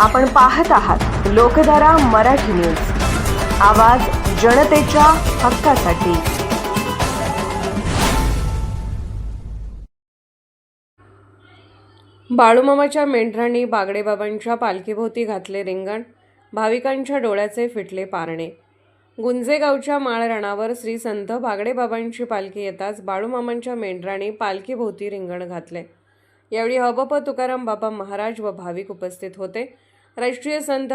आपण पाहत आहात लोकधारा मराठी न्यूज, आवाज जनतेच्या हक्कासाठी। बाळूमामाच्या मेंढरांनी बागडेबाबांच्या पालखीभोवती घातले रिंगण, भाविकांच्या डोळ्याचे फिटले पारणे। गुंजे गावच्या माळरानावर श्री संत बागडेबाबांची पालखी येताच बाळूमामांच्या मेंढरांनी पालखीभोवती रिंगण घातले। यावेळी हबप तुकाराम बाबा महाराज व भाविक उपस्थित होते। राष्ट्रीय संत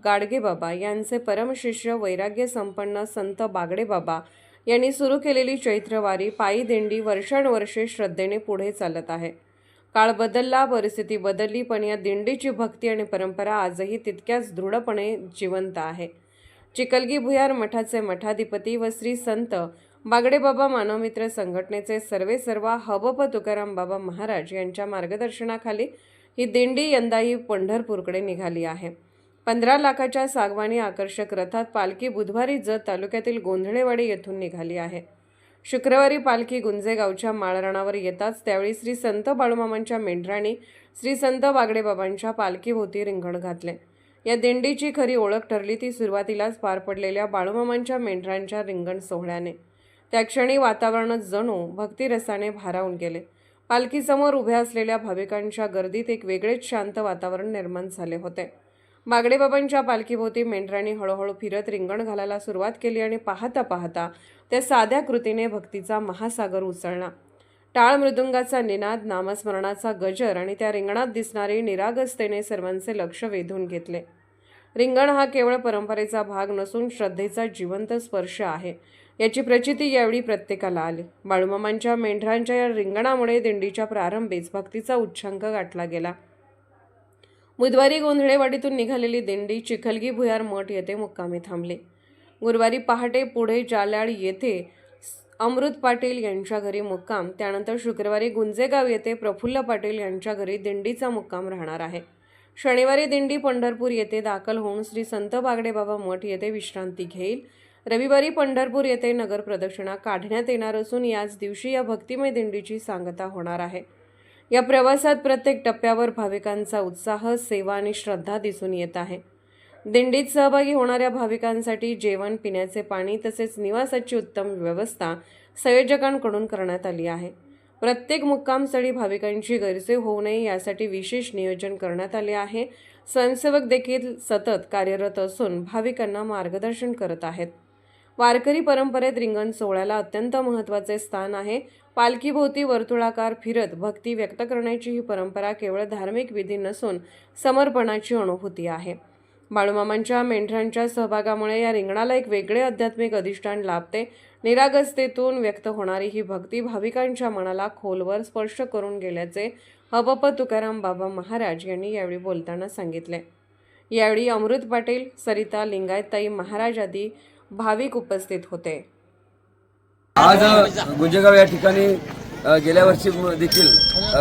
गाडगेबाबा यांचे परमशिष्य वैराग्य संपन्न संत बागडेबाबा यांनी सुरू केलेली चैत्रवारी पायी दिंडी वर्षानुवर्षे श्रद्धेने पुढे चालत आहे। काळ बदलला, परिस्थिती बदलली, पण या दिंडीची भक्ती आणि परंपरा आजही तितक्याच दृढपणे जिवंत आहे। चिखलगी भुयार मठाचे मठाधिपती व श्री संत बागडेबाबा मानवमित्र संघटनेचे सर्वेसर्वा हबप तुकाराम बाबा महाराज यांच्या मार्गदर्शनाखाली ही दिंडी यंदाही पंढरपूरकडे निघाली आहे। 15 लाखाच्या सागवानी आकर्षक रथात पालखी बुधवारी जत तालुक्यातील गोंधळेवाडी येथून निघाली आहे। शुक्रवारी पालखी गुंजे गावच्या माळरानावर येताच त्यावेळी श्री संत बाळूमामांच्या मेंढरांनी श्री संत बागडेबाबांच्या पालखीभोवती रिंगण घातले। या दिंडीची खरी ओळख ठरली ती सुरुवातीलाच पार पडलेल्या बाळूमामांच्या मेंढरांच्या रिंगण सोहळ्याने। त्या क्षणी वातावरण जणू भक्तिरसाने भारावून गेले। पालखीसमोर उभ्या असलेल्या भाविकांच्या गर्दीत एक वेगळेच शांत वातावरण निर्माण झाले होते। बागडेबाबांच्या पालखीभोवती मेंढरांनी हळूहळू फिरत रिंगण घालायला सुरुवात केली आणि पाहता पाहता त्या साध्या कृतीने भक्तीचा महासागर उसळला। टाळ मृदुंगाचा निनाद, नामस्मरणाचा गजर आणि त्या रिंगणात दिसणारी निरागसतेने सर्वांचे लक्ष वेधून घेतले। रिंगण हा केवळ परंपरेचा भाग नसून श्रद्धेचा जिवंत स्पर्श आहे, याची प्रचिती यावेळी प्रत्येकाला आली। बाळूमामांच्या मेंढरांच्या या रिंगणामुळे दिंडीच्या प्रारंभीच भक्तीचा उच्चांक गाठला गेला। बुधवारी गोंधळेवाडीतून निघालेली दिंडी चिखलगी भुयार मठ येथे मुक्कामी थांबली। गुरुवारी पहाटे पुढे जाल्याळ येथे अमृत पाटील यांच्या घरी मुक्काम, त्यानंतर शुक्रवारी गुंजेगाव येथे प्रफुल्ल पाटील यांच्या घरी दिंडीचा मुक्काम राहणार आहे। शनिवारी दिंडी पंढरपूर येथे दाखल होऊन श्री संत बागडेबाबा मठ येथे विश्रांती घेईल। रविवारी पंढरपूर येथे नगर प्रदक्षिणा काढण्यात येणार असून याच दिवशी या भक्तिमय दिंडीची सांगता होणार आहे। या प्रवासात प्रत्येक टप्प्यावर भाविकांचा उत्साह, सेवा आणि श्रद्धा दिसून येत आहे। दिंडीत सहभागी होणाऱ्या भाविकांसाठी जेवण, पिण्याचे पाणी तसेच निवासाची उत्तम व्यवस्था संयोजकांकडून करण्यात आली आहे। प्रत्येक मुक्कामस्थळी भाविकांची गैरसोय होऊ नये यासाठी विशेष नियोजन करण्यात आले आहे। स्वयंसेवक देखील सतत कार्यरत असून भाविकांना मार्गदर्शन करत आहेत। वारकरी परंपरेत रिंगण सोहळ्याला अत्यंत महत्त्वाचे स्थान आहे। पालखीभोवती वर्तुळाकार फिरत भक्ती व्यक्त करण्याची ही परंपरा केवळ धार्मिक विधी नसून समर्पणाची अनुभूती आहे। बाळूमामांच्या मेंढरांच्या सहभागामुळे या रिंगणाला एक वेगळे आध्यात्मिक अधिष्ठान लाभते। निरागसतेतून व्यक्त होणारी ही भक्ती भाविकांच्या मनाला खोलवर स्पर्श करून गेल्याचे हबप तुकाराम बाबा महाराज यांनी यावेळी बोलताना सांगितले। यावेळी अमृत पाटील, सरिता, लिंगायतताई महाराज आदी भाविक उपस्थित होते। आज गुंजेगाव या ठिकाणी गेल्या वर्षी देखील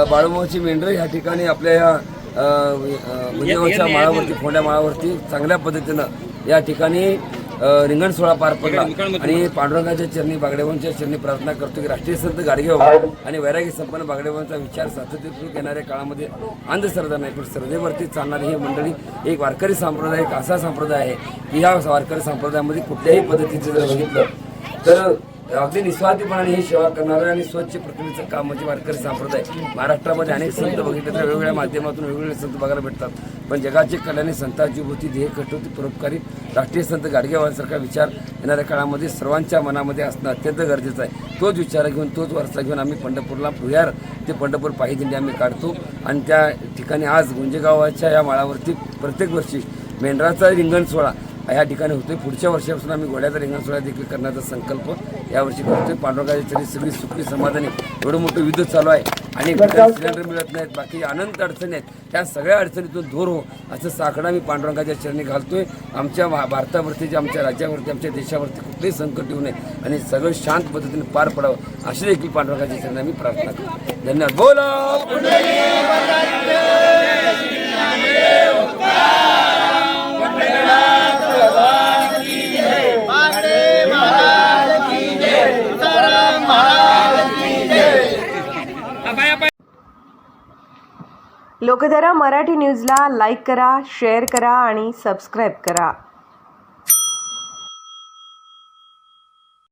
बाळूमामाची मेंढरं या ठिकाणी आपल्या या गुंजेगावच्या माळावरती, फोंड्या माळावरती चांगल्या पद्धतीनं या ठिकाणी रिंगण सोहळा पार पडला आणि पांडुरंगाच्या चरणी, बागडेबाबांच्या चरणी प्रार्थना करतो की राष्ट्रीय संत गाडगेबाबा आणि वैराग्य संपन्न बागडेबाबांचा विचार सातत्यपूर्वक येणाऱ्या काळामध्ये अंधश्रद्धा नाही पण श्रद्धेवरती चालणारी ही मंडळी एक वारकरी संप्रदाय, एक असा संप्रदाय आहे की ह्या वारकरी संप्रदायामध्ये कुठल्याही पद्धतीचं जर बघितलं तर अगदी निस्वार्थीपणाने ही सेवा करणारं आणि स्वच्छ प्रतिमेचं काम म्हणजे वारकरी संप्रदाय। महाराष्ट्रामध्ये अनेक संत बघितले तर वेगवेगळ्या माध्यमातून वेगवेगळे संत बघायला भेटतात, पण जगाची कल्याणी संतांची भूती, ध्येय कटोती, परोपकारी राष्ट्रीय संत गाडगेबाबांसारखा विचार येणाऱ्या काळामध्ये सर्वांच्या मनामध्ये असणं अत्यंत गरजेचं आहे। तोच विचार घेऊन, तोच वारसा घेऊन आम्ही पंढरपूरला भुयार ते पंढरपूर पायी दिंडी आम्ही काढतो आणि त्या ठिकाणी आज गुंजेगावाच्या या माळावरती प्रत्येक वर्षी मेंढराचा रिंगण सोहळा या ठिकाणी होतोय। पुढच्या वर्षापासून आम्ही घोड्याचा रिंगण सोहळा देखील करण्याचा संकल्प यावर्षी करतोय। पांडुरंगाच्या चरणी सगळी सुखी समाधानी एवढं मोठं युद्ध चालू आहे आणि सिलेंडर मिळत नाहीत, बाकी अनंत अडचणी आहेत, त्या सगळ्या अडचणीतून दूर हो असं साकडा मी पांडुरंगाच्या चरणी घालतोय। आमच्या भारतावरती, आमच्या राज्यावरती, आमच्या देशावरती कुठलेही संकट येऊ नये आणि सगळं शांत पद्धतीने पार पडावं अशी देखील पांडुरंगाच्या चरणी आम्ही प्रार्थना करतो। धन्यवाद। लोकधारा मराठी न्यूजला लाईक करा, शेअर करा आणि सबस्क्राईब करा.